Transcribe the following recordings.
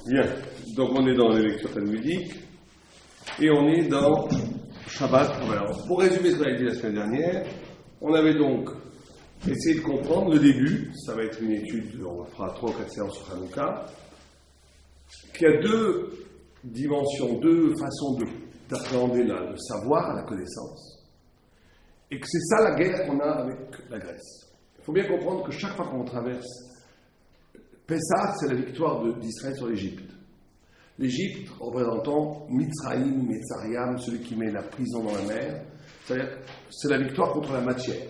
Bien, donc on est dans les lectures talmudiques et on est dans Shabbat. Alors, pour résumer ce qu'on a dit la semaine dernière, on avait donc essayé de comprendre le début. Ça va être une étude, on fera 3 ou 4 séances sur Hanouka, qui a 2 dimensions, 2 façons d'appréhender le savoir, la connaissance, et que c'est ça la guerre qu'on a avec la Grèce. Il faut bien comprendre que chaque fois qu'on traverse Pessah, c'est la victoire d'Israël sur l'Égypte. L'Égypte représentant Mitzraïm, Metzariam, celui qui met la prison dans la mer. C'est-à-dire c'est la victoire contre la matière.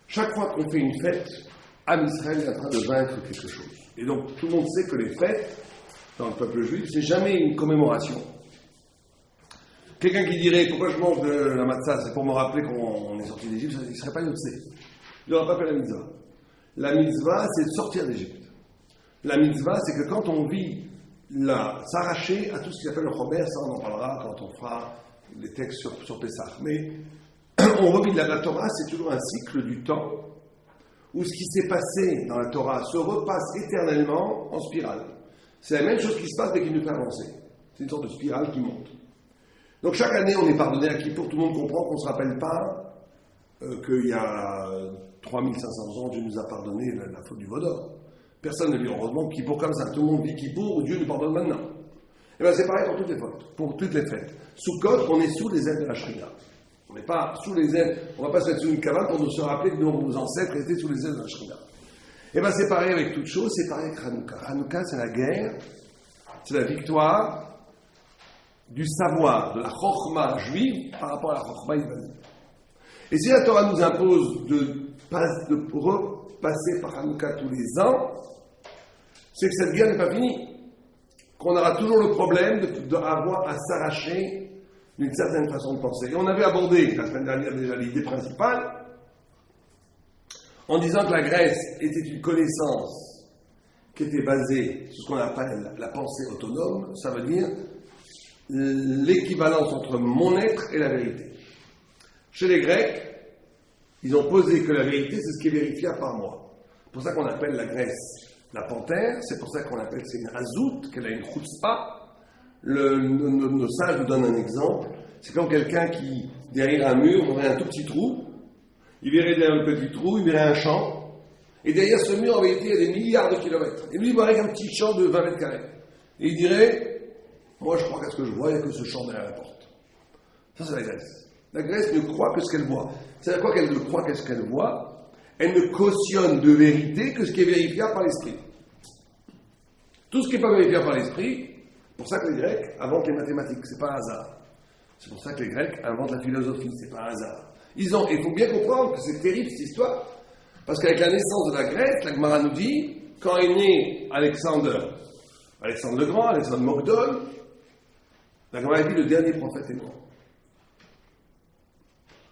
Chaque fois qu'on fait une fête, Am Israël est en train de vaincre quelque chose. Et donc tout le monde sait que les fêtes, dans le peuple juif, c'est jamais une commémoration. Quelqu'un qui dirait pourquoi je mange de la matzah, c'est pour me rappeler qu'on est sorti d'Égypte, il ne serait pas yotzé. Il n'aurait pas fait la mitzvah. La mitzvah, c'est de sortir d'Égypte. La mitzvah, c'est que quand on vit s'arracher à tout ce qu'il appelle le Chomer, ça on en parlera quand on fera les textes sur Pessah. Mais on revit la Torah, c'est toujours un cycle du temps où ce qui s'est passé dans la Torah se repasse éternellement en spirale. C'est la même chose qui se passe dès qu'il nous fait avancer. C'est une sorte de spirale qui monte. Donc chaque année, on est pardonné à Kippour. Tout le monde comprend qu'on ne se rappelle pas qu'il y a 3500 ans, Dieu nous a pardonné la faute du Vaudor. Personne ne vit heureusement Kippour comme ça. Tout le monde vit Kippour, Dieu nous pardonne maintenant. Et bien c'est pareil pour toutes les fautes, pour toutes les fêtes. Sous Côte, on est sous les ailes de la Shrina. On n'est pas sous les ailes, on ne va pas se mettre sous une cabane pour nous se rappeler que nos ancêtres étaient sous les ailes de la Shrina. Et bien c'est pareil avec toute chose, c'est pareil avec Hanouka. Hanouka, c'est la guerre, c'est la victoire du savoir, de la chokhma juive par rapport à la chokhma yévanite. Et si la Torah nous impose de repasser par Hanouka tous les ans, c'est que cette guerre n'est pas finie. Qu'on aura toujours le problème d'avoir à s'arracher d'une certaine façon de penser. Et on avait abordé la semaine dernière déjà l'idée principale en disant que la Grèce était une connaissance qui était basée sur ce qu'on appelle la pensée autonome, ça veut dire l'équivalence entre mon être et la vérité. Chez les Grecs, ils ont posé que la vérité, c'est ce qui est vérifiable par moi. C'est pour ça qu'on appelle la Grèce la panthère, c'est pour ça qu'on appelle que c'est une azout, qu'elle a une chutzpah. Nos sages nous donnent un exemple. C'est comme quelqu'un qui, derrière un mur, aurait un tout petit trou. Il verrait derrière le petit trou, il verrait un champ. Et derrière ce mur, en vérité, il y a des milliards de kilomètres. Et lui, il verrait un petit champ de 20 mètres carrés. Et il dirait, moi, je crois qu'à ce que je vois, il n'y a que ce champ derrière la porte. Ça, c'est la Grèce. La Grèce ne croit que ce qu'elle voit. C'est-à-dire quoi qu'elle ne croit qu'est-ce qu'elle voit? Elle ne cautionne de vérité que ce qui est vérifiable par l'esprit. Tout ce qui n'est pas vérifiable par l'esprit, c'est pour ça que les Grecs inventent les mathématiques, c'est pas un hasard. C'est pour ça que les Grecs inventent la philosophie, c'est pas un hasard. Il faut bien comprendre que c'est terrible cette histoire, parce qu'avec la naissance de la Grèce, la Gemara nous dit, quand est né Alexandre le Grand, Alexandre Mogdon, la Gemara dit le dernier prophète est mort.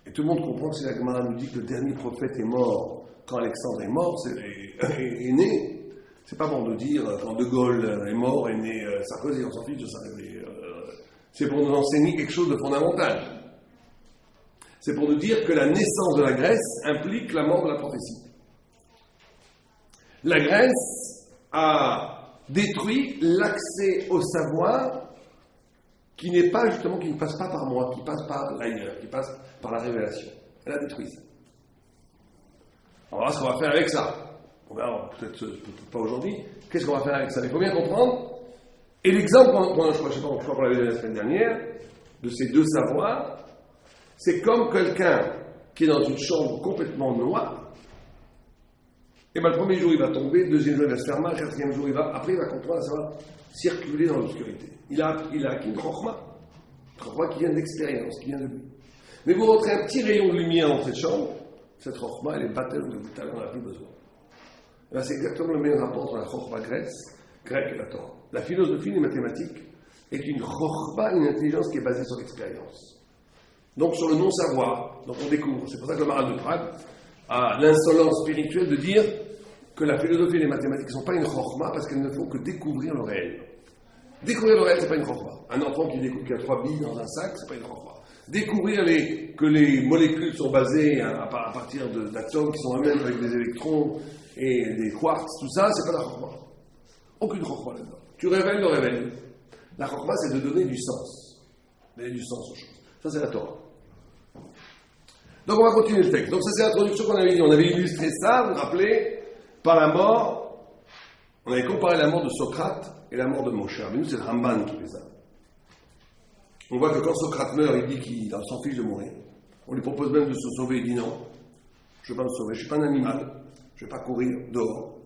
Et tout le monde comprend que si la Gemara nous dit que le dernier prophète est mort, quand Alexandre est mort, est né, c'est pas bon de dire quand De Gaulle est mort, est né Sarkozy, on s'en fiche de ça. C'est pour nous enseigner quelque chose de fondamental. C'est pour nous dire que la naissance de la Grèce implique la mort de la prophétie. La Grèce a détruit l'accès au savoir qui n'est pas justement, qui ne passe pas par moi, qui passe par l'ailleurs, qui passe par la révélation. Elle a détruit ça. On va voir ce qu'on va faire avec ça. On verra, peut-être pas aujourd'hui. Qu'est-ce qu'on va faire avec ça? Il faut bien comprendre. Et l'exemple, je crois qu'on l'avait vu la semaine dernière, de ces 2 savoirs, c'est comme quelqu'un qui est dans une chambre complètement noire. Et bien le premier jour il va tomber, le deuxième jour il va se faire mal, le quatrième jour après il va comprendre, ça va circuler dans l'obscurité. Il a acquis une chokhma qui vient de l'expérience, qui vient de lui. Mais vous rentrez un petit rayon de lumière dans cette chambre, cette chokhma elle est battelle, on n'en a plus besoin. Et bien, c'est exactement le même rapport entre la chokhma grecque et la Torah. La philosophie des mathématiques est une chokhma, une intelligence qui est basée sur l'expérience. Donc sur le non-savoir. Donc on découvre. C'est pour ça que le Maharal de Prague a l'insolence spirituelle de dire que la philosophie et les mathématiques ne sont pas une chokhma parce qu'elles ne font que découvrir le réel. Découvrir le réel, c'est pas une chokhma. Un enfant qui découvre qu'il y a 3 billes dans un sac, c'est pas une chokhma. Découvrir que les molécules sont basées à partir d'atomes qui sont eux-mêmes avec des électrons et des quarks, tout ça, c'est pas la chokhma. Aucune chokhma là-dedans. Tu révèles le révèle. La Chokhmah, c'est de donner du sens. Donner du sens aux choses. Ça, c'est la Torah. Donc, on va continuer le texte. Donc, ça, c'est l'introduction qu'on avait dit. On avait illustré ça, vous vous rappelez, par la mort. On avait comparé la mort de Socrate et la mort de Moshe. Mais nous, c'est le Ramban qui fait ça. On voit que quand Socrate meurt, il dit qu'il s'en fiche de mourir. On lui propose même de se sauver. Il dit non, je ne vais pas me sauver. Je ne suis pas un animal. Je ne vais pas courir dehors.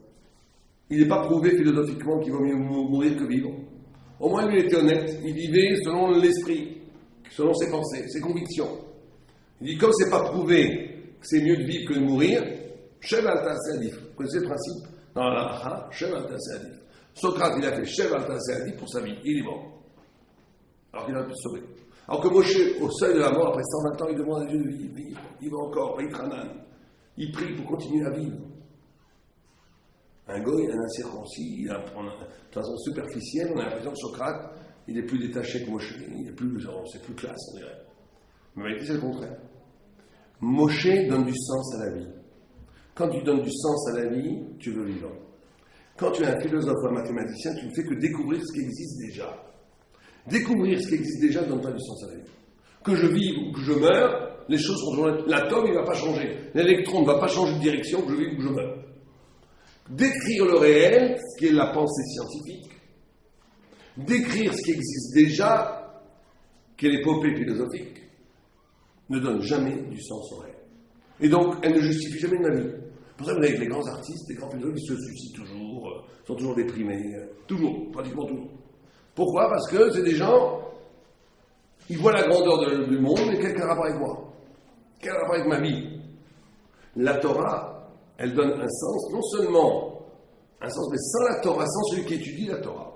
Il n'est pas prouvé philosophiquement qu'il vaut mieux mourir que vivre. Au moins, lui, il était honnête. Il vivait selon l'esprit, selon ses pensées, ses convictions. Il dit, comme ce n'est pas prouvé que c'est mieux de vivre que de mourir, Shev al-Tasadif. Vous connaissez le principe? Dans la Halacha, Shev al-Tasadif. Socrate, il a fait Shev al-Tasadif pour sa vie. Il est mort. Alors qu'il aurait pu se sauver. Alors que Moshe, au seuil de la mort, après 120 ans, il demande à Dieu de vivre. Il va encore, il tranan. Il prie pour continuer à vivre. Un goy, un incirconcis, il a, de façon superficielle, on a l'impression que Socrate, il est plus détaché que Moshe. Il est plus, c'est plus classe, on dirait. Mais en réalité, c'est le contraire. Moshe donne du sens à la vie. Quand tu donnes du sens à la vie, tu veux vivre. Quand tu es un philosophe ou un mathématicien, tu ne fais que découvrir ce qui existe déjà. Découvrir ce qui existe déjà ne donne pas du sens à la vie. Que je vive ou que je meure, les choses sont toujours... L'atome, il ne va pas changer. L'électron ne va pas changer de direction, que je vive ou que je meure. Décrire le réel, ce qui est la pensée scientifique, décrire ce qui existe déjà, qui est l'épopée philosophique, ne donne jamais du sens au réel. Et donc, elle ne justifie jamais de la vie. Pour ça, vous avez les grands artistes, les grands philosophes, ils se suicident toujours, sont toujours déprimés, toujours, pratiquement toujours. Pourquoi? Parce que c'est des gens, ils voient la grandeur du monde, mais quel rapport avec moi? Quel rapport avec ma vie? La Torah, elle donne un sens, non seulement un sens, mais sans la Torah, sans celui qui étudie la Torah,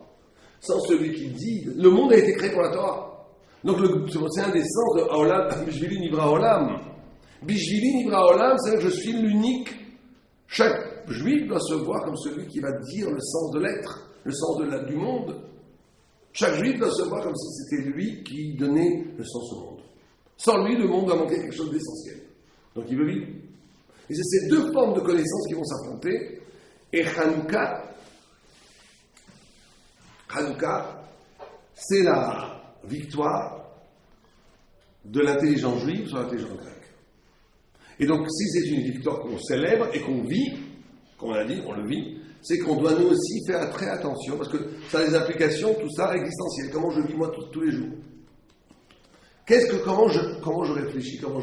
sans celui qui dit, le monde a été créé pour la Torah. Donc c'est un des sens de Haolam, Bishvili Nivra Olam. Bishvili Nivra Olam, c'est-à-dire que je suis l'unique. Chaque juif doit se voir comme celui qui va dire le sens de l'être, le sens du monde. Chaque juif doit se voir comme si c'était lui qui donnait le sens au monde. Sans lui, le monde va manquer quelque chose d'essentiel. Donc il veut vivre. Et c'est ces deux formes de connaissances qui vont s'affronter. Et Hanouka, c'est la victoire de l'intelligence juive sur l'intelligence grecque. Et donc, si c'est une victoire qu'on célèbre et qu'on vit, comme on l'a dit, on le vit, c'est qu'on doit nous aussi faire très attention, parce que ça a des implications, tout ça, existentielles. Comment je vis moi tous les jours? Comment je réfléchis, comment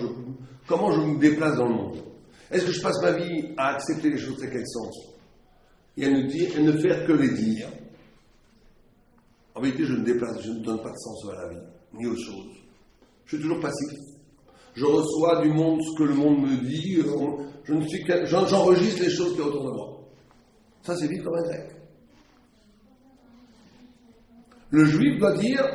je me déplace dans le monde? Est-ce que je passe ma vie à accepter les choses telles qu'elles sont et à ne faire que les dire? En vérité, je ne donne pas de sens à la vie, ni aux choses. Je suis toujours passif. Je reçois du monde ce que le monde me dit, j'enregistre les choses qui sont autour de moi. Ça, c'est vite comme un grec. Le juif doit dire,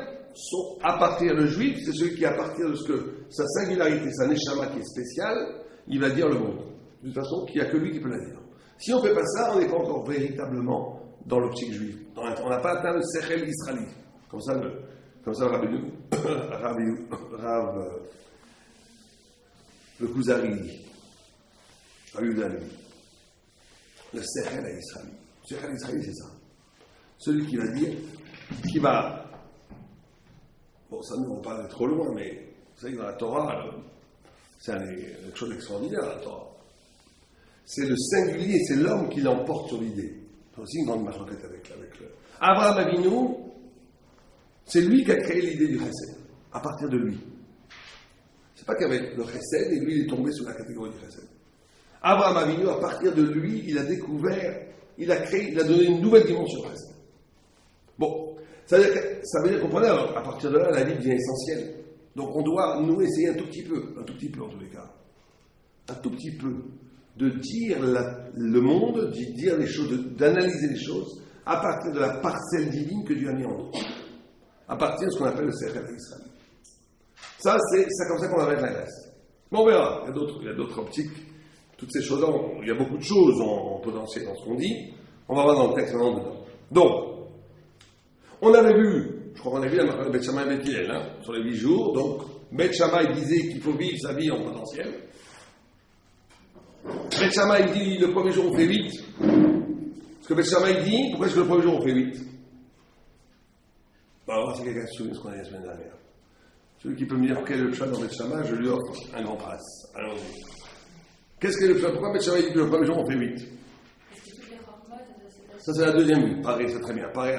le juif, c'est celui qui, à partir de ce que sa singularité, sa neshama qui est spéciale, il va dire le monde. De toute façon, il n'y a que lui qui peut la dire. Si on ne fait pas ça, on n'est pas encore véritablement dans l'optique juive. On n'a pas atteint le sechel israëli. Comme ça, le Kuzari, le sechel à Israël. Le sechel israëli, c'est ça. Celui qui va dire, bon, ça nous, on parle trop loin, mais vous savez que dans la Torah, c'est quelque chose d'extraordinaire, la Torah. C'est le singulier, c'est l'homme qui l'emporte sur l'idée. C'est aussi une grande marloquette avec le... Abraham Avinu, c'est lui qui a créé l'idée du chesed, à partir de lui. C'est pas qu'avec le chesed, et lui, il est tombé sur la catégorie du chesed. Abraham Avinu, à partir de lui, il a découvert, il a donné une nouvelle dimension au chesed. Bon, ça veut dire, comprenez, alors, à partir de là, la vie devient essentielle. Donc on doit nous essayer un tout petit peu en tous les cas, un tout petit peu, de dire le monde, de dire les choses, d'analyser les choses à partir de la parcelle divine que Dieu a mis en nous, à partir de ce qu'on appelle le Sechel Israël. Ça, c'est comme ça qu'on va mettre la Grèce. Bon, on verra, il y a d'autres optiques, toutes ces choses-là, il y a beaucoup de choses en potentiel dans ce qu'on dit, on va voir dans le texte maintenant dedans. Donc, on avait vu, je crois qu'on a vu la marque de Beth Shammai et Beth Hillel, sur les 8 jours. Donc, Beth Shammai disait qu'il faut vivre sa vie en potentiel. Beth Shammai dit le premier jour on fait 8. Parce que Beth Shammai dit, pourquoi est-ce que le premier jour on fait 8? On va voir si quelqu'un se souvient de ce qu'on a dit la semaine dernière. Celui qui peut me dire quel est le pshat dans Beth Shammai, je lui offre un grand prince. Allons-y. Qu'est-ce que le pshat? Pourquoi Beth Shammai dit que le premier jour on fait 8? Ça c'est la deuxième vue. Pareil, c'est très bien. Pareil,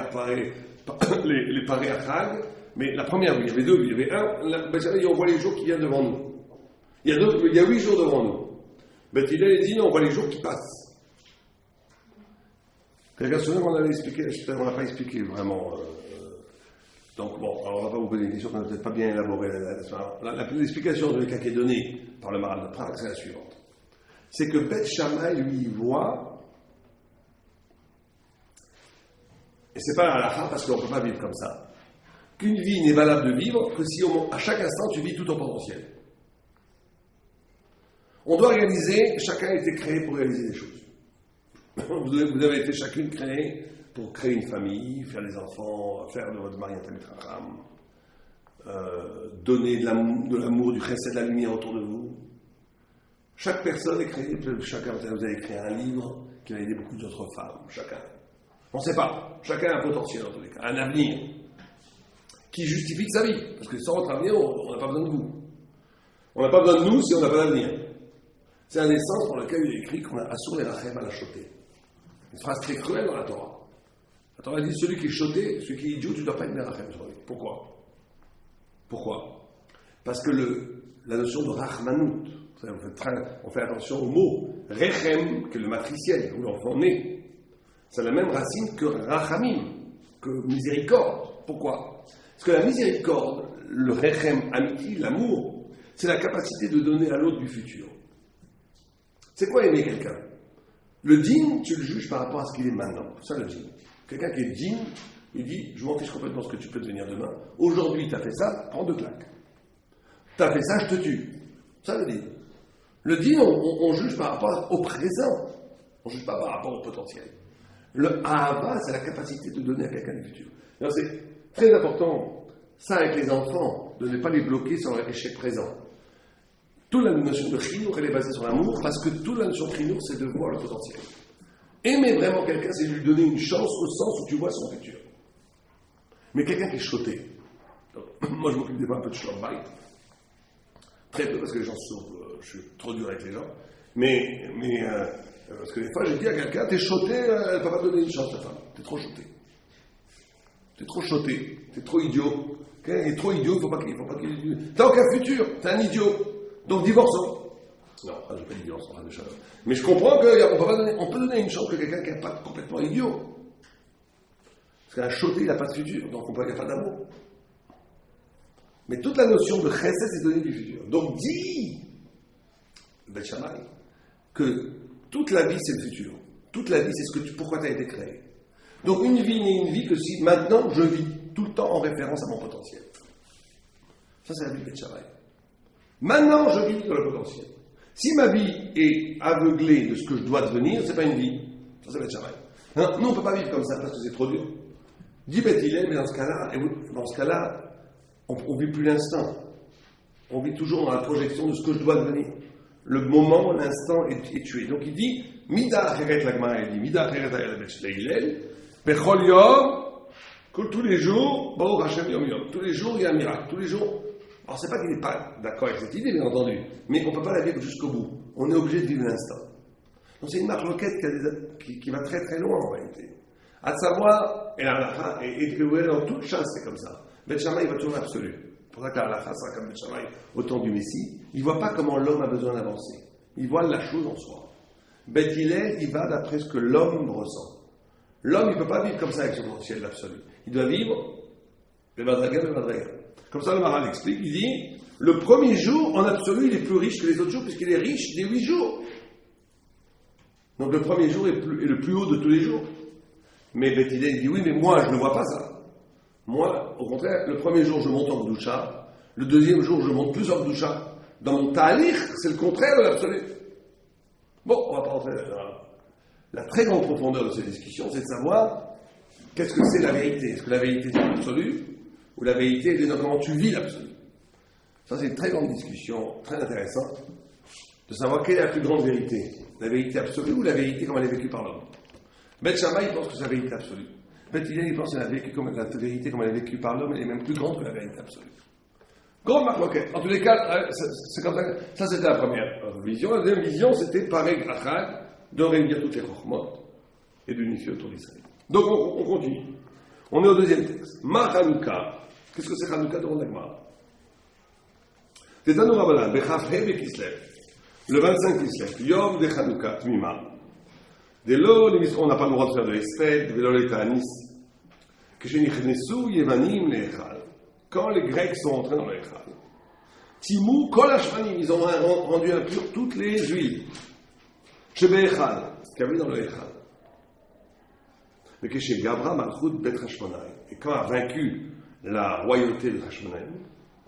les pareils à Chag. Mais la première vue, il y avait deux vues. Il y avait un, Beth Shammai dit on voit les jours qui viennent devant nous. Il y a 8 jours devant nous. Beth Hillel dit non, on voit les jours qui passent. Quelqu'un se souvient qu'on avait expliqué, on n'a pas expliqué vraiment. Donc bon, alors on ne va pas vous poser des questions qu'on n'a peut-être pas bien élaborées. L'explication de l'état qui est donnée par le Maharal de Prague, c'est la suivante. C'est que Beth Shammai, lui, voit, et c'est pas la halakha parce qu'on ne peut pas vivre comme ça, qu'une vie n'est valable de vivre que si à chaque instant tu vis tout ton potentiel. On doit réaliser, chacun a été créé pour réaliser des choses. Vous avez été chacune créée pour créer une famille, faire des enfants, faire de votre mari un Talmid Chacham, donner de l'amour, du chesed, de la lumière autour de vous. Chaque personne est créée, chacun, vous avez créé un livre qui va aider beaucoup d'autres femmes, chacun. On ne sait pas, chacun a un potentiel dans tous les cas, un avenir qui justifie sa vie, parce que sans votre avenir, on n'a pas besoin de vous. On n'a pas besoin de nous si on n'a pas d'avenir. C'est un essence pour lequel il est écrit qu'on a Assur les Rachem à la choter. Une phrase très cruelle dans la Torah. La Torah dit celui qui est choté, celui qui est idiot, tu ne dois pas être Merachem sur lui. Pourquoi? Parce que la notion de Rachmanout, on fait attention au mot Rechem, que le matriciel, où l'enfant naît, c'est la même racine que Rachamim, que miséricorde. Pourquoi? Parce que la miséricorde, le Rechem Amiti, l'amour, c'est la capacité de donner à l'autre du futur. C'est quoi aimer quelqu'un? Le digne, tu le juges par rapport à ce qu'il est maintenant. C'est ça le digne. Quelqu'un qui est digne, il dit, je m'en fiche complètement de ce que tu peux devenir demain. Aujourd'hui, tu as fait ça, prends 2 claques. Tu as fait ça, je te tue. Ça le digne. Le digne, on juge par rapport au présent. On ne juge pas par rapport au potentiel. Le Ahava, c'est la capacité de donner à quelqu'un du futur. Alors, c'est très important, ça avec les enfants, de ne pas les bloquer sur leur échec présent. Toute la notion de chinour, elle est basée sur l'amour, parce que toute la notion de chinour, c'est de voir le potentiel. Aimer vraiment quelqu'un, c'est lui donner une chance au sens où tu vois son futur. Mais quelqu'un qui est choté. Donc, moi, je m'occupe des fois un peu de schlombite. Très peu, parce que les gens se sauvent, je suis trop dur avec les gens. Mais parce que des fois, j'ai dit à quelqu'un, t'es choté, elle ne peut pas donner une chance, ta femme. T'es trop choté. T'es trop choté. T'es trop idiot. Quelqu'un qui est trop idiot, il ne faut pas qu'il... T'as aucun futur, t'es un idiot. Donc divorçons. Non, je ne vais pas dire divorce, mais je comprends qu'on peut donner une chance que quelqu'un qui n'est pas complètement idiot. Parce qu'un choté, il n'a pas de futur, donc il n'y a pas d'amour. Mais toute la notion de chesed, c'est donner du futur. Donc dit Beth Shammai que toute la vie, c'est le futur. Toute la vie, c'est pourquoi tu as été créé. Donc une vie n'est une vie que si maintenant je vis tout le temps en référence à mon potentiel. Ça, c'est la vie de Beth Shammai. Maintenant, je vis dans le potentiel. Si ma vie est aveuglée de ce que je dois devenir, c'est pas une vie. Ça va être Shammai. Hein? Nous, on ne peut pas vivre comme ça parce que c'est trop dur. Dit Beth Hillel, mais dans ce cas-là, on ne vit plus l'instant. On vit toujours dans la projection de ce que je dois devenir. Le moment, l'instant est tué. Donc il dit, Mida Acheret l'Agmara, il dit, Mida Acheret Beth Hillel, Bechol Yom, que tous les jours, Baruch Hashem Yom Yom, tous les jours il y a un miracle, tous les jours. Alors, c'est pas qu'il n'est pas d'accord avec cette idée, bien entendu, mais on ne peut pas la vivre jusqu'au bout. On est obligé de vivre l'instant. Donc, c'est une marloquette qui va très très loin, en réalité. À savoir, et la halakha, et dans toute chasse, c'est comme ça. Beth Shammai, il va toujours l'absolu. C'est pour ça que la halakha sera comme Beth Shammai au temps du Messie. Il ne voit pas comment l'homme a besoin d'avancer. Il voit la chose en soi. Beth Hillel, il va d'après ce que l'homme ressent. L'homme, il ne peut pas vivre comme ça avec son potentiel absolu. Il doit vivre le Madraga. Comme ça, le Maharal explique, il dit, le premier jour, en absolu, il est plus riche que les autres jours, puisqu'il est riche des 8 jours. Donc le premier jour est le plus haut de tous les jours. Mais Beth Hillel dit, oui, mais moi, je ne vois pas ça. Moi, au contraire, le premier jour, je monte en Gdoucha. Le deuxième jour, je monte plus en Gdoucha. Dans mon Ta'alich, c'est le contraire de l'absolu. Bon, on va pas rentrer dans la très grande profondeur de cette discussion, c'est de savoir qu'est-ce que c'est la vérité. Est-ce que la vérité, c'est l'absolu? Ou la vérité est de comment tu vis l'absolu. Ça, c'est une très grande discussion, très intéressante, de savoir quelle est la plus grande vérité. La vérité absolue ou la vérité comme elle est vécue par l'homme. Beth Shammai pense que c'est la vérité absolue. En fait, il pense qu'elle a vécu comme la vérité, comme elle est vécue par l'homme, elle est même plus grande que la vérité absolue. Grande marloquette. En tous les cas, c'est comme ça. Ça, c'était la première vision. La deuxième vision, c'était pareil, de réunir toutes les chokhmot et d'unifier autour d'Israël. Donc, on continue. On est au deuxième texte. Ma Hanouka. Qu'est-ce que c'est Hanouka de Rondagmar? C'est un Rabanan, Bechafhe Bekislev. Le 25 Kislev, Yom de Hanouka, Tmima. Dès lors, on n'a pas le droit de faire de l'espèce, de l'Etanis. Que je n'ai Yevanim l'Echal. Quand les Grecs sont entrés dans l'Echal. Timou, Kol Hashmanim, ils ont rendu impurs toutes les huiles. Chez Echal, qui avait dans l'Echal. Mais que chez Gabra, Malchut, Bet Hashmonai. Et quand a vaincu la royauté de Hashmonai,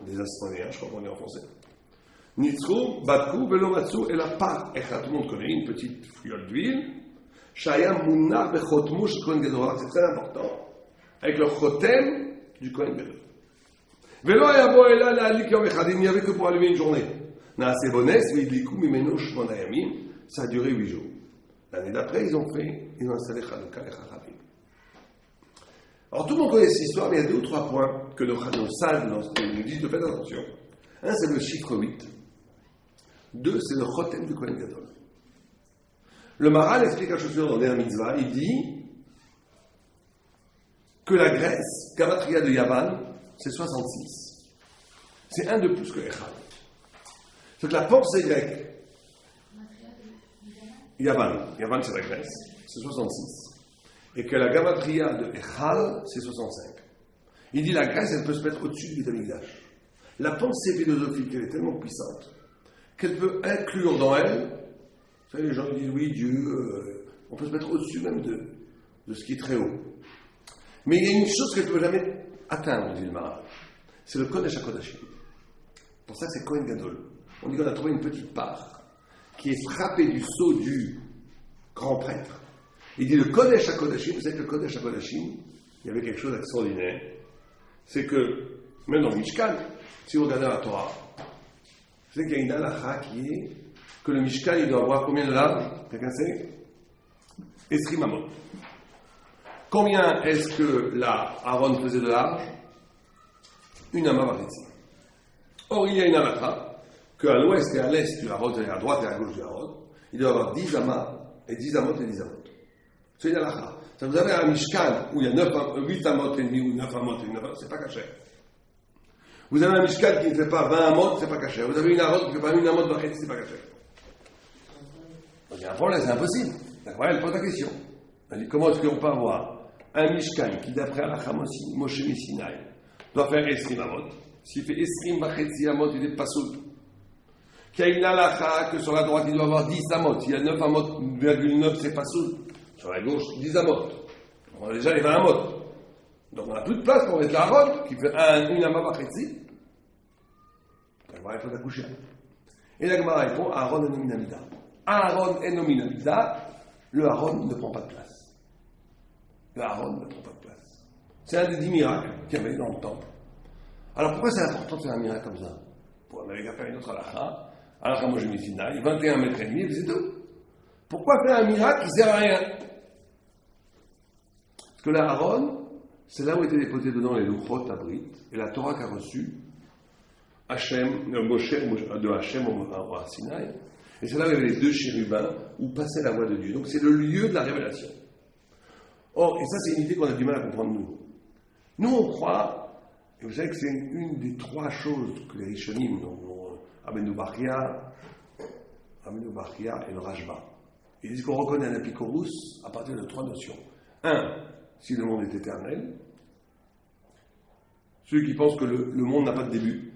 des Asmonéens, je crois qu'on est en français. Nitzru, Batku, Velomatsu, et la part. Echal, tout le monde connaît une petite fiole d'huile. Shaya Mounar Bechotmouch Kohen Gadol, c'est très important, avec le chotem du Kohen Gadol. Velo Yabo Ela La'alik Yom Echad, il n'y avait que pour allumer une journée. Naase Bones, Veidliku Mimeno Shmona Yamim, ça a duré 8 jours. L'année d'après, ils ont installé Chanukah et Chachamim. Alors tout le monde connaît cette histoire, mais il y a 2 ou 3 points que nos sages nous disent de faire attention. Un, c'est le chiffre 8. 2, c'est le chotem du Kohen Gadol. Le Maral explique la chose suivante dans Ner Mitzvah. Il dit que la Grèce, Gamatria de Yavan, c'est 66. C'est un de plus que Echad. C'est que la pensée grecque, Yavan c'est la Grèce, c'est 66. Et que la Gamatria de Echad, c'est 65. Il dit la Grèce, elle peut se mettre au-dessus du Betamigdash. La pensée philosophique, elle est tellement puissante qu'elle peut inclure dans elle. Vous savez, les gens disent oui, Dieu, on peut se mettre au-dessus même de ce qui est très haut. Mais il y a une chose qu'elle ne peut jamais atteindre, dit le Maharal. C'est le Kodesh HaKodashim. C'est pour ça que c'est Kohen Gadol. On dit qu'on a trouvé une petite part qui est frappée du sceau du grand prêtre. Il dit le Kodesh HaKodashim, vous savez que le Kodesh HaKodashim, il y avait quelque chose d'extraordinaire. C'est que, même dans le Mishkan, si vous regardez la Torah, vous savez qu'il y a une halakha qui est que le Mishkan, il doit avoir combien de large? Quelqu'un sait? Esrim Amot. Combien est-ce que Aaron faisait de large? Une Amma Varetzi. Or, il y a une halakha qu'à l'ouest et à l'est du Aaron, c'est-à-dire à droite et à gauche du Aaron, il doit avoir 10 Amma, et 10 Amot et 10 Amot. C'est une halakha. Ça, vous avez un Mishkan où il y a 8 Amot et demi ou 9 Amot et 9 Amot, c'est pas caché. Vous avez un Mishkan qui ne fait pas 20 Amot, c'est pas caché. Vous avez une Aaron qui ne fait pas une Amot Varetzi, c'est pas caché. Il y a un problème, c'est impossible. D'accord, elle pose la question. Elle dit comment est-ce qu'on peut avoir un Mishkan qui, d'après Alakha Moshe Sinai, doit faire Esrim Amot. S'il fait Esrim Bachetzi Amot, il est pas soud. Qu'il y a une Alakha que sur la droite, il doit avoir 10 Amot. Il y a 9 Amot, 9, c'est pas soud. Sur la gauche, 10 Amot. On a déjà les 20 Amot. Donc on n'a plus de place pour mettre l'Aaron qui fait une Amma Bachetzi. Elle va être accoucher. Et la Gemara répond Aaron et Nominamida. Aaron et Nominamida, le Aaron ne prend pas de place. Le Aaron ne prend pas de place. C'est un des 10 miracles qu'il y avait dans le temple. Alors pourquoi c'est important de faire un miracle comme ça? On avait qu'à faire une autre halakha. Halakha Moshe Sinai, 21 mètres et demi, et c'est tout. Pourquoi faire un miracle qui ne sert à rien? Parce que la Aaron, c'est là où étaient déposés dedans les Luchot Abrit et la Torah qu'a reçue Moshe de Hachem au Sinaï. Et c'est là où il y avait les 2 chérubins où passait la voix de Dieu. Donc c'est le lieu de la révélation. Or, et ça c'est une idée qu'on a du mal à comprendre nous. Nous on croit, et vous savez que c'est une des 3 choses que les Rishonim, Abenu Bachia et le Rashba, ils disent qu'on reconnaît un Apikorus à partir de 3 notions. 1, si le monde est éternel. Ceux qui pensent que le monde n'a pas de début,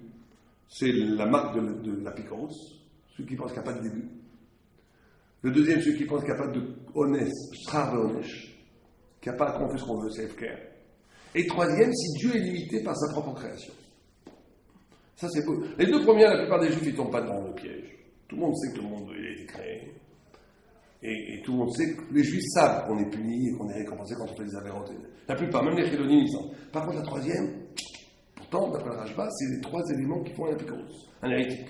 c'est la marque de l'Apikorus. Ceux qui pensent qu'il n'y a pas de début. Le deuxième, ceux qui pensent qu'il n'y a pas de Ones, Shrar Onesh, qu'il n'y a pas qu'on fait ce qu'on veut, c'est FKR. Et troisième, si Dieu est limité par sa propre création. Ça, c'est beau. Les 2 premiers, la plupart des Juifs, ils ne tombent pas dans le piège. Tout le monde sait que le monde il a été créé. Et tout le monde sait que les Juifs savent qu'on est puni et qu'on est récompensé quand on fait des avérantes. La plupart, même les Chilonim, ils savent. Par contre, la troisième, pourtant, d'après le Rashba, c'est les 3 éléments qui font un Apikorus, un hérétique.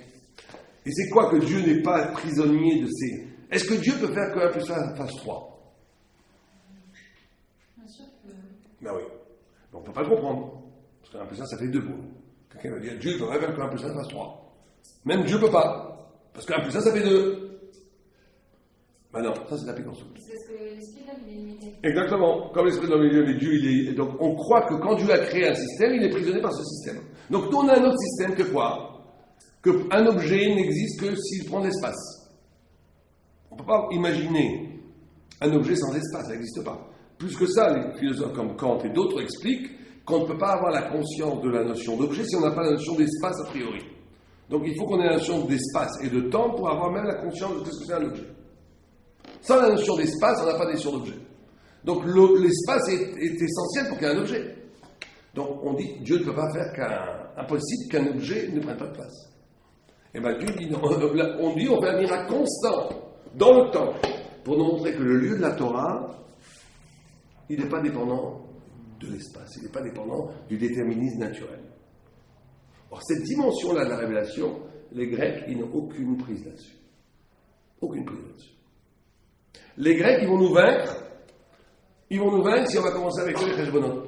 Et c'est quoi que Dieu n'est pas prisonnier de ces... Est-ce que Dieu peut faire que 1 plus 1 fasse 3? Bien sûr que... Ben oui. Mais on ne peut pas le comprendre. Parce que 1 plus 1, ça fait 2 pour nous. Quelqu'un va dire, Dieu ne peut pas faire que 1 plus 1 fasse 3. Même Dieu ne peut pas. Parce que 1 plus 1, ça fait 2. Ben non, ça c'est la pédance. C'est ce que l'esprit de l'homme, il est limité. Exactement. Comme l'esprit de l'homme est limité, Dieu, il est... Donc on croit que quand Dieu a créé un système, il est prisonnier par ce système. Donc nous, on a un autre système que quoi? Qu'un objet n'existe que s'il prend de l'espace. On ne peut pas imaginer un objet sans espace, ça n'existe pas. Plus que ça, les philosophes comme Kant et d'autres expliquent qu'on ne peut pas avoir la conscience de la notion d'objet si on n'a pas la notion d'espace a priori. Donc il faut qu'on ait la notion d'espace et de temps pour avoir même la conscience de ce que c'est un objet. Sans la notion d'espace, on n'a pas de notion d'objet. Donc l'espace est essentiel pour qu'il y ait un objet. Donc on dit, Dieu ne peut pas faire impossible qu'un objet ne prenne pas de place. Et bien Dieu dit, non, on fait un miracle constant dans le temps pour nous montrer que le lieu de la Torah, il n'est pas dépendant de l'espace, il n'est pas dépendant du déterminisme naturel. Or, cette dimension-là de la révélation, les Grecs, ils n'ont aucune prise là-dessus. Aucune prise là-dessus. Les Grecs, ils vont nous vaincre si on va commencer avec eux les Cheshbonot.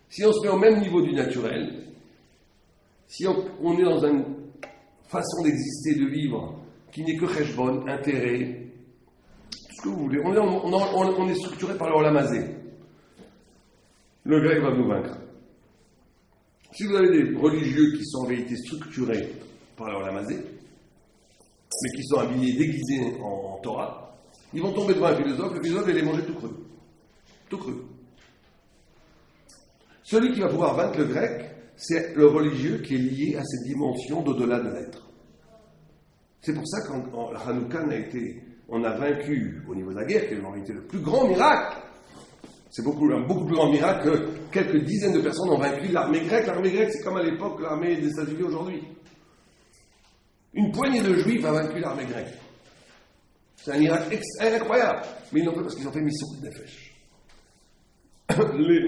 Si on se met au même niveau du naturel, si on est dans une façon d'exister, de vivre, qui n'est que Cheshbon, intérêt, tout ce que vous voulez, on est structuré par l'Olamazé. Le grec va nous vaincre. Si vous avez des religieux qui sont en vérité structurés par l'Olamazé, mais qui sont habillés, déguisés en Torah, ils vont tomber devant un philosophe, le philosophe va les manger tout cru. Tout cru. Celui qui va pouvoir vaincre le grec, c'est le religieux qui est lié à cette dimension d'au-delà de l'être. C'est pour ça qu'en Hanouka on a vaincu au niveau de la guerre, qui est en réalité le plus grand miracle. C'est un beaucoup plus grand miracle que quelques dizaines de personnes ont vaincu l'armée grecque. L'armée grecque, c'est comme à l'époque l'armée des États-Unis aujourd'hui. Une poignée de juifs a vaincu l'armée grecque. C'est un miracle incroyable. Mais ils l'ont fait parce qu'ils ont fait mission de Nefesh.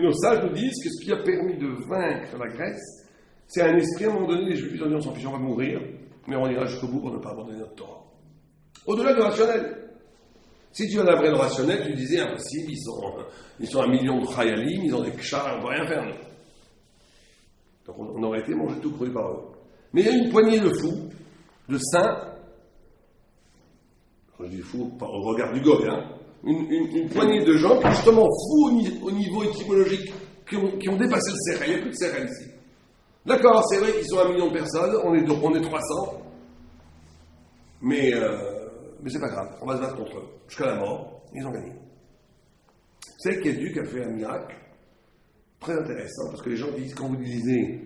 Nos sages nous disent que ce qui a permis de vaincre la Grèce, c'est un esprit. À un moment donné, les juifs ils ont dit on s'en fiche, on va mourir, mais on ira jusqu'au bout pour ne pas abandonner notre Torah. Au-delà du rationnel. Si tu avais le rationnel, tu disais impossible, ils sont 1 million de Chayalim, ils ont des kshars, on ne peut rien faire. Nous. Donc on aurait été mangé tout cru par eux. Mais il y a une poignée de fous, de saints, je dis fous au regard du Gog, hein, une poignée de gens qui justement fous au niveau étymologique, qui ont dépassé le Sérel. Il n'y a plus de Sérel ici. D'accord, c'est vrai qu'ils sont 1 million de personnes, on est 300, mais c'est pas grave, on va se battre contre eux, jusqu'à la mort, ils ont gagné. Vous savez qu'il y a Dieu qui a fait un miracle très intéressant, parce que les gens disent, quand vous lisez,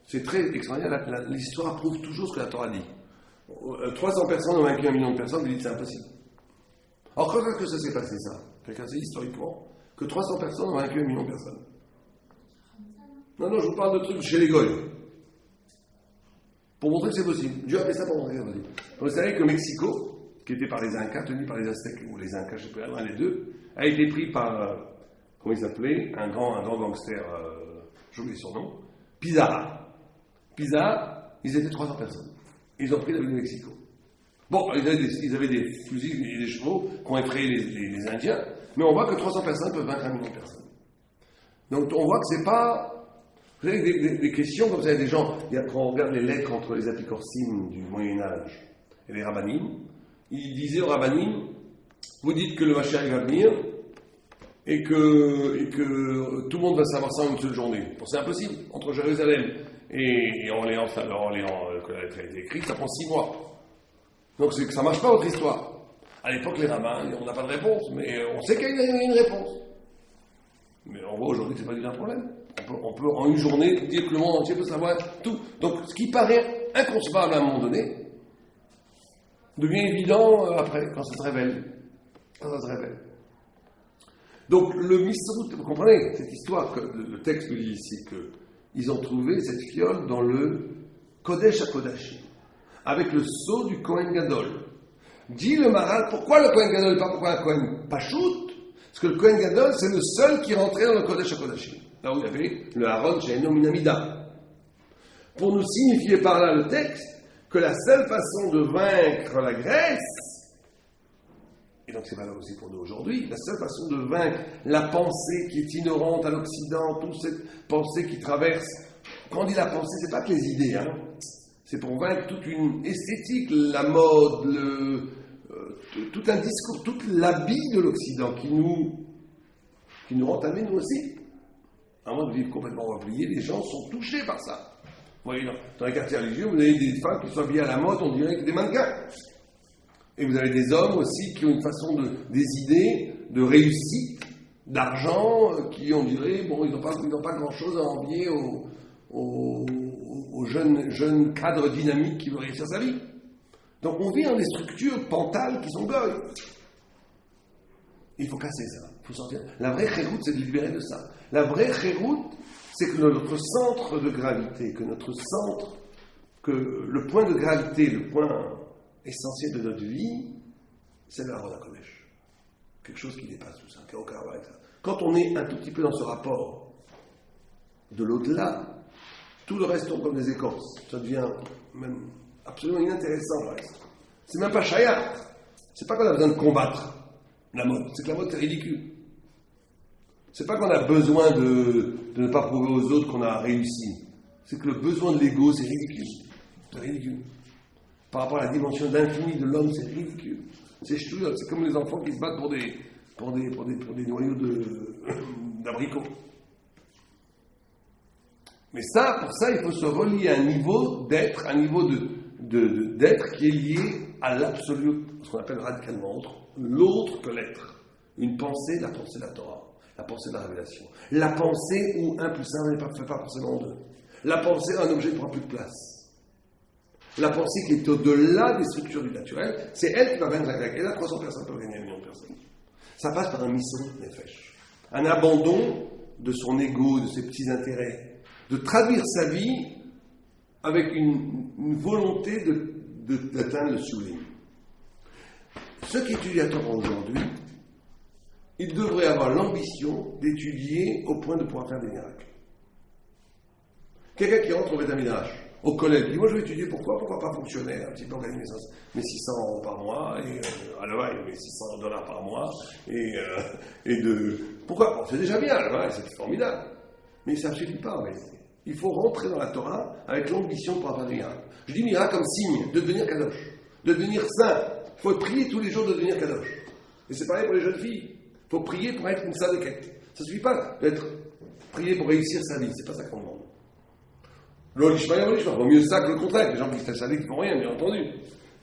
c'est très extraordinaire, l'histoire prouve toujours ce que la Torah dit. 300 personnes ont vaincu 1 million de personnes, vous dites c'est impossible. Alors quand est-ce que ça s'est passé ça? Quelqu'un sait historiquement que 300 personnes ont vaincu 1 million de personnes. Non, je vous parle de trucs chez les Goïs. Pour montrer que c'est possible. Dieu a fait ça pour montrer que c'est possible. Vous savez que Mexico, qui était par les Incas, tenu par les Aztèques, ou les Incas, je ne sais pas, l'un des deux, a été pris par, comment il s'appelait, un grand gangster, j'oublie son nom, Pizarra. Pizarra, ils étaient 300 personnes. Ils ont pris la ville de Mexico. Bon, ils avaient des fusils et des chevaux qui ont effrayé les Indiens, mais on voit que 300 personnes peuvent vaincre 1 million de personnes. Donc on voit que c'est pas... Vous avez des questions comme ça, il y a des gens, quand on regarde les lettres entre les apicorsim du Moyen-Âge et les rabbinim, ils disaient aux rabbinim, vous dites que le Mashiach va venir et que tout le monde va savoir ça en une seule journée. Bon, c'est impossible. Entre Jérusalem et Orléans, que la lettre a été écrite, ça prend 6 mois. Donc c'est que ça ne marche pas votre histoire. À l'époque, les rabbins, on n'a pas de réponse, mais on sait qu'il y a une réponse. Mais on voit aujourd'hui que ce n'est pas du tout un problème. On peut en une journée dire que le monde entier peut savoir tout. Donc ce qui paraît inconcevable à un moment donné devient évident après, quand ça se révèle. Donc le mystère, vous comprenez cette histoire que le texte nous dit ici qu'ils ont trouvé cette fiole dans le Kodesh HaKodashim, avec le sceau du Kohen Gadol. Dit le Maral, pourquoi le Kohen Gadol et pas pourquoi un Kohen Pachout? Parce que le Kohen Gadol, c'est le seul qui rentrait dans le Kodesh HaKodashim. Là où il y avait le Aaron She'eno Minamida. Pour nous signifier par là le texte que la seule façon de vaincre la Grèce, et Et donc c'est valable aussi pour nous aujourd'hui. La seule façon de vaincre la pensée qui est inhérente à l'Occident, toute cette pensée qui traverse. Quand on dit la pensée, c'est pas que les idées, hein. C'est pour vaincre toute une esthétique, la mode, tout un discours, tout l'habit de l'Occident qui nous rend amis nous aussi. À moins de vivre complètement repliés, les gens sont touchés par ça. Vous voyez, dans les quartiers religieux, vous avez des femmes qui sont habillées à la mode, on dirait que des mannequins. Et vous avez des hommes aussi qui ont une façon des idées, de réussite, d'argent, qui on dirait, bon, ils n'ont pas grand-chose à envier aux jeunes cadres dynamiques qui veulent réussir sa vie. Donc on vit dans des structures pentales qui sont goy. Il faut casser ça, il faut sortir. La vraie chéroute, c'est de libérer de ça. La vraie chéroute, c'est que notre centre de gravité, que le point de gravité, le point essentiel de notre vie, c'est la Avodat Kodesh. Quelque chose qui dépasse tout ça, qui n'a aucun rapport avec ça. Quand on est un tout petit peu dans ce rapport de l'au-delà, tout le reste tombe comme des écorces. Ça devient même absolument inintéressant, le reste. C'est même pas chayat. C'est pas qu'on a besoin de combattre la mode. C'est que la mode, c'est ridicule. C'est pas qu'on a besoin de ne pas prouver aux autres qu'on a réussi. C'est que le besoin de l'ego, c'est ridicule. C'est ridicule. Par rapport à la dimension d'infini de l'homme, c'est ridicule. C'est comme les enfants qui se battent pour des noyaux d'abricots. Mais ça, pour ça, il faut se relier à un niveau d'être, un niveau d'être qui est lié à l'absolu, ce qu'on appelle radicalement l'autre que l'être. Une pensée, la pensée de la Torah, la pensée de la révélation. La pensée où 1 plus 1 ne fait pas forcément 2. La pensée, un objet ne prend plus de place. La pensée qui est au-delà des structures du naturel, c'est elle qui va vaincre la grecque. Et là, 300 personnes peuvent gagner 1 million de personnes. Ça passe par un misson nefesh. Un abandon de son ego, de ses petits intérêts. De traduire sa vie avec une volonté d'atteindre le sublime. Ceux qui étudient la Torah aujourd'hui, ils devraient avoir l'ambition d'étudier au point de pouvoir faire des miracles. Quelqu'un qui rentre au Beth Midrash, au collège, dit, moi je vais étudier pourquoi pas fonctionnaire, un petit peu gagner mes 600 € par mois, et à l'Ovaï, mes 600 $ par mois, pourquoi? Bon, c'est déjà bien, l'Ovaï, c'est formidable. Mais ça ne suffit pas en réalité. Il faut rentrer dans la Torah avec l'ambition pour avoir des miracles. Je dis miracle comme signe de devenir kadosh, de devenir saint. Il faut prier tous les jours de devenir kadosh. Et c'est pareil pour les jeunes filles. Il faut prier pour être une sadeket. Ça ne suffit pas d'être prier pour réussir sa vie. C'est pas ça qu'on demande. Il vaut mieux ça que le contraire. Les gens qui se savent qui font rien, bien entendu.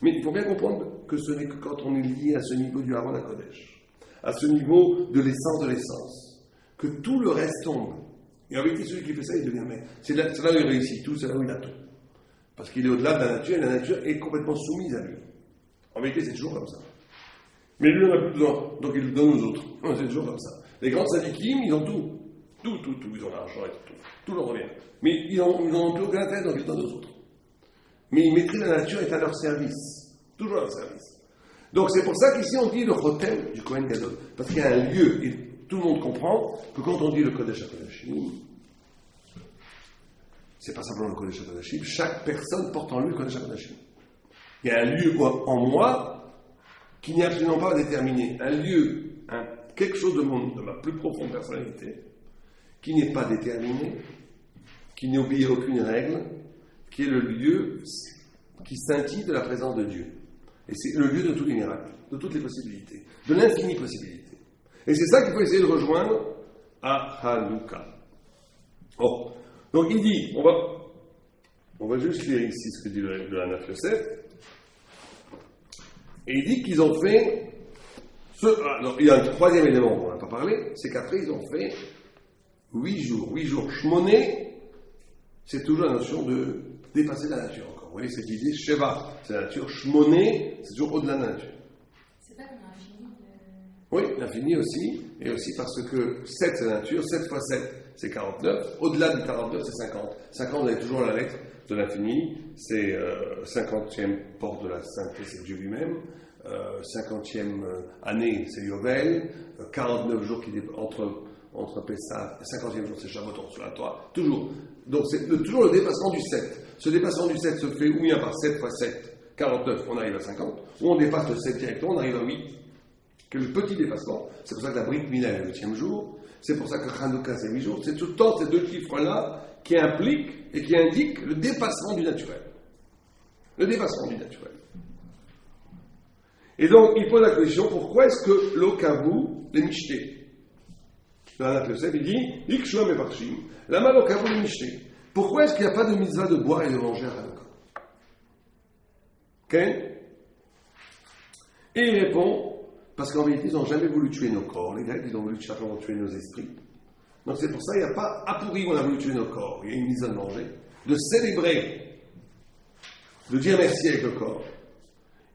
Mais il faut bien comprendre que ce n'est que quand on est lié à ce niveau du Avodat Kodesh, à ce niveau de l'essence, que tout le reste tombe. Et en vérité, celui qui fait ça, il devient maître. C'est là où il réussit tout, c'est là où il a tout. Parce qu'il est au-delà de la nature, et la nature est complètement soumise à lui. En vérité, c'est toujours comme ça. Mais lui, on n'a plus besoin, donc il le donne aux autres. C'est toujours comme ça. Les grands sadikim, ils ont tout. Tout. Ils ont l'argent et tout. Tout leur revient. Mais ils n'en ont plus aucun intérêt, donc ils le donnent aux autres. Mais ils maîtrisent la nature est à leur service. Toujours à leur service. Donc c'est pour ça qu'ici, on dit le Chotem du Kohen Gadol. Parce qu'il y a un lieu, et tout le monde comprend que quand on dit le Kodesh HaKodashim, c'est pas simplement le Kodesh HaKodashim, chaque personne porte en lui le Kodesh HaKodashim. Il y a un lieu en moi qui n'est absolument pas déterminé. Un lieu, quelque chose de ma plus profonde personnalité, qui n'est pas déterminé, qui n'obéit à aucune règle, qui est le lieu qui scintille de la présence de Dieu. Et c'est le lieu de tous les miracles, de toutes les possibilités, de l'infinie possibilité. Et c'est ça qu'il faut essayer de rejoindre à Hanouka. Oh. Donc il dit, on va juste lire ici ce que dit le Hanaf Yosef, et il dit qu'ils ont fait, alors il y a un troisième élément dont on n'a pas parlé, c'est qu'après ils ont fait 8 jours. Shmoné, c'est toujours la notion de dépasser la nature encore. Vous voyez cette idée, Sheva, c'est la nature, Shmoné, c'est toujours au-delà de la nature. C'est pas comme l'infini. Oui, l'infini aussi, et aussi parce que 7 c'est la nature, 7 fois 7 c'est 49, au-delà du 49 c'est 50. 50 vous avez toujours la lettre de l'infini, c'est 50e porte de la sainteté, c'est Dieu lui-même, 50e année c'est Yovel, 49 jours qui entre Pessah, 50e jour c'est Shabbaton sur la Torah, toujours. Donc c'est toujours le dépassement du 7. Ce dépassement du 7 se fait ou bien par 7 fois 7, 49, on arrive à 50, ou on dépasse le 7 directement, on arrive à 8. que le petit dépassement. C'est pour ça que la Brit Mila est le 8e jour. C'est pour ça que Hanouka c'est 8 jours. C'est tout le temps ces deux chiffres-là qui impliquent et qui indiquent le dépassement du naturel. Le dépassement du naturel. Et donc, il pose la question, pourquoi est-ce que l'Okavu les michté? Dans la Yosef, il dit, Ikshua meparshim, lama l'Okavu les michté. Pourquoi est-ce qu'il n'y a pas de mitzvah de boire et de manger à Hanouka? Ok? Et il répond, parce qu'en vérité, ils n'ont jamais voulu tuer nos corps. Les Grecs, ils ont voulu simplement tuer nos esprits. Donc c'est pour ça qu'il n'y a pas à pourri où on a voulu tuer nos corps. Il y a une mise à manger, de célébrer, de dire merci avec le corps.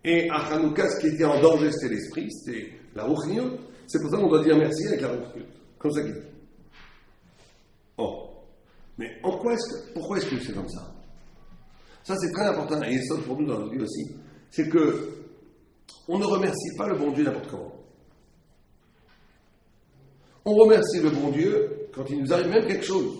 Et à Hanouka, ce qui était en danger, c'était l'esprit, c'était la rouchniut. C'est pour ça qu'on doit dire merci avec la rouchniut. Comme ça qu'il dit. Oh. Mais pourquoi est-ce que c'est comme ça? Ça, c'est très important. Et ça, pour nous, dans notre vie aussi, c'est que on ne remercie pas le bon Dieu n'importe comment. On remercie le bon Dieu quand il nous arrive même quelque chose.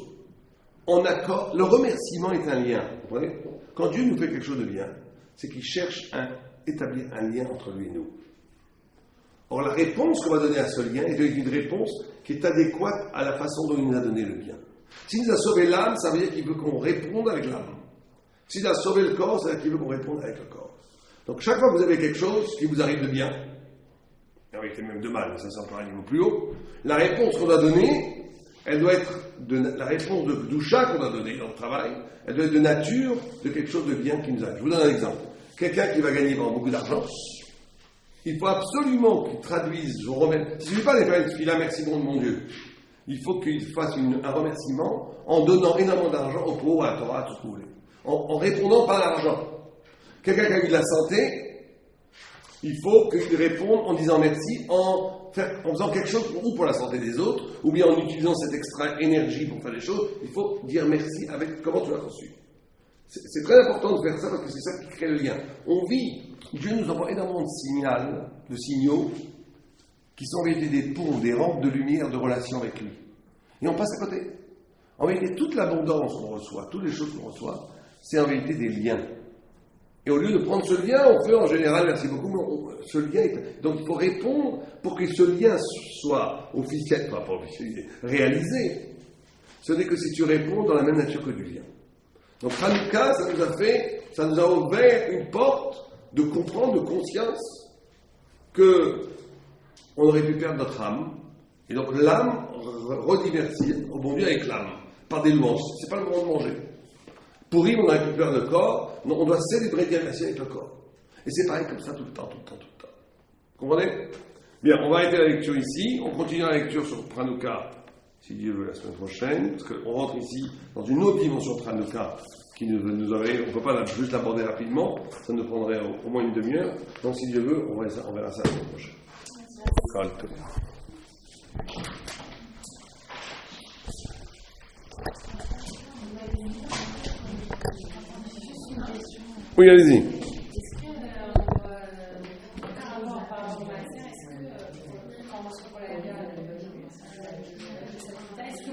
En accord, le remerciement est un lien. Vous comprenez? Quand Dieu nous fait quelque chose de bien, c'est qu'il cherche à établir un lien entre lui et nous. Or, la réponse qu'on va donner à ce lien est une réponse qui est adéquate à la façon dont il nous a donné le bien. S'il nous a sauvé l'âme, ça veut dire qu'il veut qu'on réponde avec l'âme. S'il a sauvé le corps, ça veut dire qu'il veut qu'on réponde avec le corps. Donc, chaque fois que vous avez quelque chose qui vous arrive de bien, et en réalité même de mal, mais ça c'est encore un niveau plus haut, la réponse qu'on a donnée, elle doit être la réponse de doucha qu'on a donnée dans le travail, elle doit être de nature de quelque chose de bien qui nous arrive. Je vous donne un exemple. Quelqu'un qui va gagner beaucoup d'argent, il faut absolument qu'il traduise, je vous remercie. Il ne suffit pas de faire une fila, merci mon Dieu. Il faut qu'il fasse un remerciement en donnant énormément d'argent aux pauvres, à la Torah, à tout ce que vous voulez. En répondant par l'argent. Quelqu'un qui a eu de la santé, il faut qu'il réponde en disant merci, en faisant quelque chose pour la santé des autres, ou bien en utilisant cette extra énergie pour faire les choses. Il faut dire merci avec comment tu l'as reçu. C'est très important de faire ça parce que c'est ça qui crée le lien. On vit, Dieu nous envoie énormément de signaux, qui sont en vérité des ponts, des rampes de lumière, de relation avec lui. Et on passe à côté. En vérité, toute l'abondance qu'on reçoit, toutes les choses qu'on reçoit, c'est en vérité des liens. Et au lieu de prendre ce lien, on fait en général, merci beaucoup, mais ce lien, donc il faut répondre pour que ce lien soit officiel, pas officiel, réalisé. Ce n'est que si tu réponds dans la même nature que du lien. Donc Hanouka, ça nous a ouvert une porte de comprendre, de conscience, que on aurait pu perdre notre âme, et donc l'âme rediversir au bon Dieu avec l'âme, par des louanges. C'est pas le moment de manger. Pour on aurait pu perdre le corps, non, on doit célébrer bien merci avec le corps. Et c'est pareil comme ça tout le temps. Vous comprenez? Bien, on va arrêter la lecture ici, on continue la lecture sur Hanouka, si Dieu veut, la semaine prochaine, parce qu'on rentre ici dans une autre dimension de Hanouka qui nous aurait, on ne peut pas juste l'aborder rapidement, ça nous prendrait au moins une demi-heure, donc si Dieu veut, on verra ça la semaine prochaine. Oui, allez-y. Est-ce que, par rapport au vaccin, est-ce que, quand on se prend la guerre, est-ce que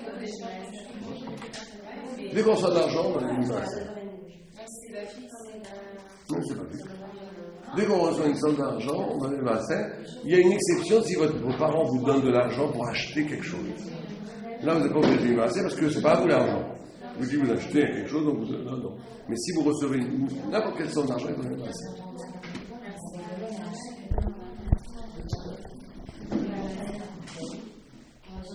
dès qu'on reçoit de l'argent, on a une vaccin. c'est pas fixe? Non, c'est pas fixe. Dès qu'on reçoit une somme d'argent, on a des vaccins. Il y a une exception si vos parents vous donnent de l'argent pour acheter quelque chose. Là, vous n'êtes pas obligé de vaccin parce que c'est pas à vous l'argent. Vous dites vous achetez quelque chose, donc vous non. Mais si vous recevez n'importe quelle somme d'argent, vous donnez un vaccin.